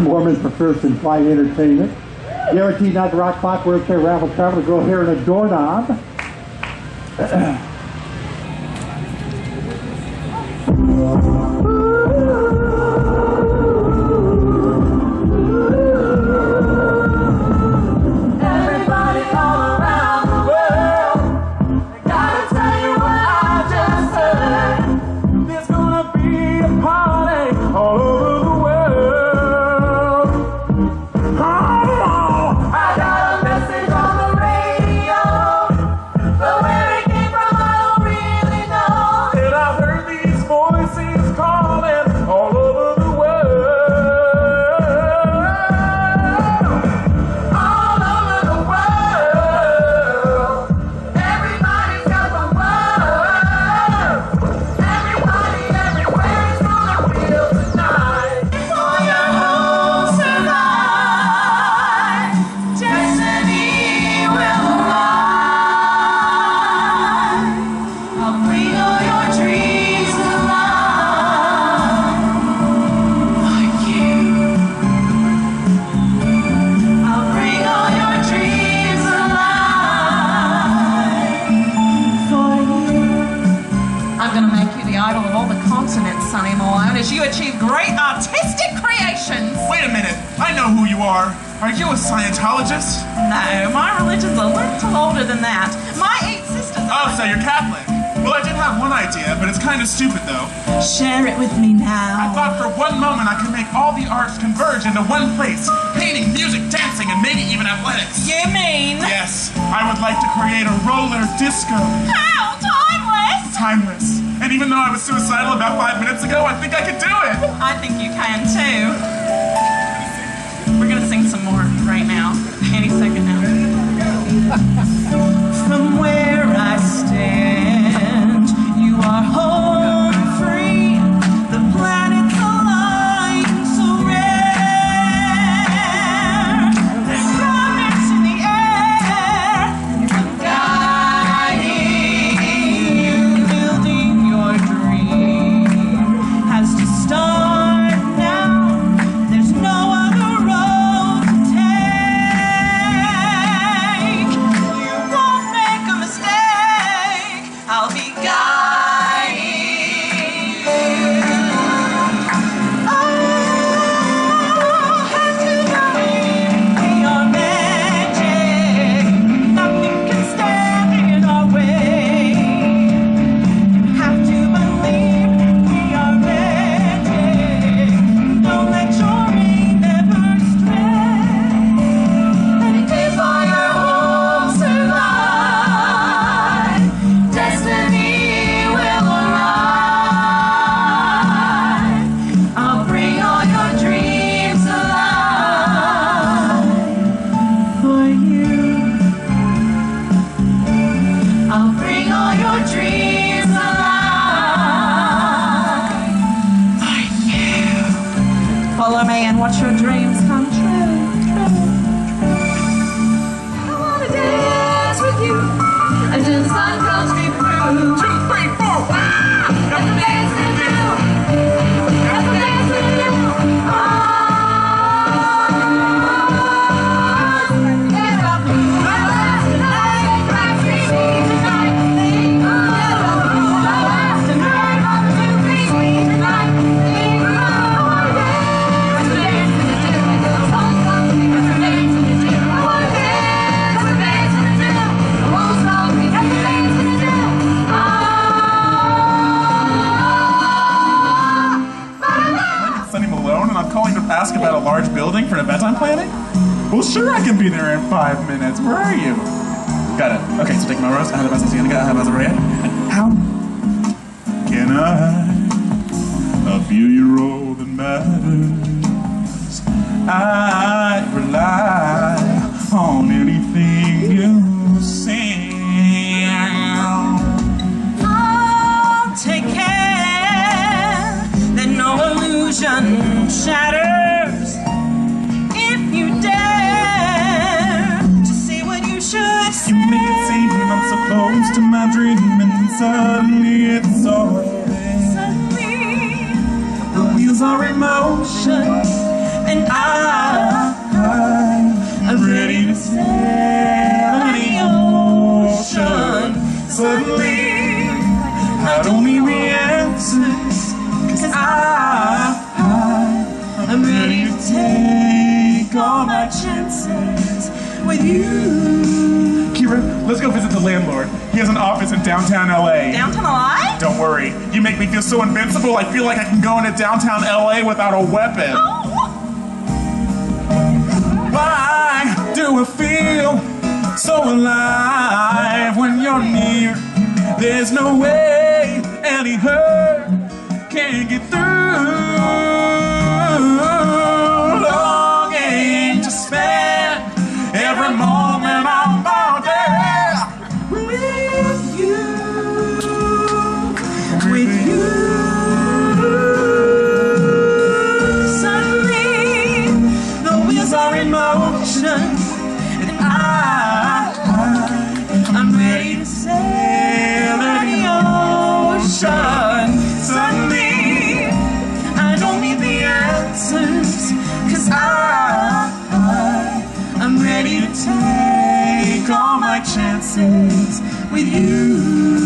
Mormons for first in-flight entertainment. Guaranteed not to rock, clock, wheelchair, raffle, travel, to go here in a doorknob. You achieve great artistic creations. Wait a minute, I know who you are. Are you a Scientologist? No, my religion's a little older than that. My 8 sisters are... Oh, so you're Catholic. Well, I did have one idea, but it's kind of stupid, though. Share it with me now. I thought for one moment I could make all the arts converge into one place. Painting, music, dancing, and maybe even athletics. You mean? Yes, I would like to create a roller disco. How? Timeless? Timeless. And even though I was suicidal about 5 minutes ago, I think I could do it. I think you can, too. We're gonna sing some more right now. Any second now. From where I stand, you are home free. The planets align so rare. There's promise in the air, and I'm guiding you. Building your dream has to start now. There's no other road to take. You won't make a mistake. I'll be guiding you. Oh, have to believe we are magic. Nothing can stand in our way. You have to believe we are magic. Don't let your aim ever stray. And if all your hopes are light, destiny will arrive. I'll bring all your dreams alive for you. I'll bring all your dreams alive for you. Follow me and watch your dreams come true. I wanna dance with you until the sun comes me through. 2, 3, 4, wow! That's the dance to do. That's the dance to do. Oh, get up, last tonight, crash me tonight. Get up, last tonight, you please me tonight. I wanna dance to do. The sun comes me, that's the dance to do. I wanna dance to do. The won't stop me, that's the dance to do. Sunny Malone, and I'm calling to ask about a large building for an event I'm planning? Well, sure, I can be there in 5 minutes. Where are you? Got it. Okay, so take my rose. I have a Cienega, I have a Mazaria. And how can a few-year-old that matters? I rely on anything you say. I'll take care that no illusion shatters. If you dare to say what you should say, You make it seem I'm so close to my dream, and suddenly it's all there. suddenly The wheels are in motion, take all my chances with you. Kira, let's go visit the landlord. He has an office in downtown LA. Downtown LA? Don't worry. You make me feel so invincible. I feel like I can go into downtown LA without a weapon. Oh. Why do I feel so alive when you're near? There's no way any hurt can get through. Longing to spend every moment I'm out there With you. With you. Suddenly, the wheels are in motion, and I'm ready to sail on the ocean. Suddenly, I don't need the answers, 'cause I'm ready to take all my chances with you.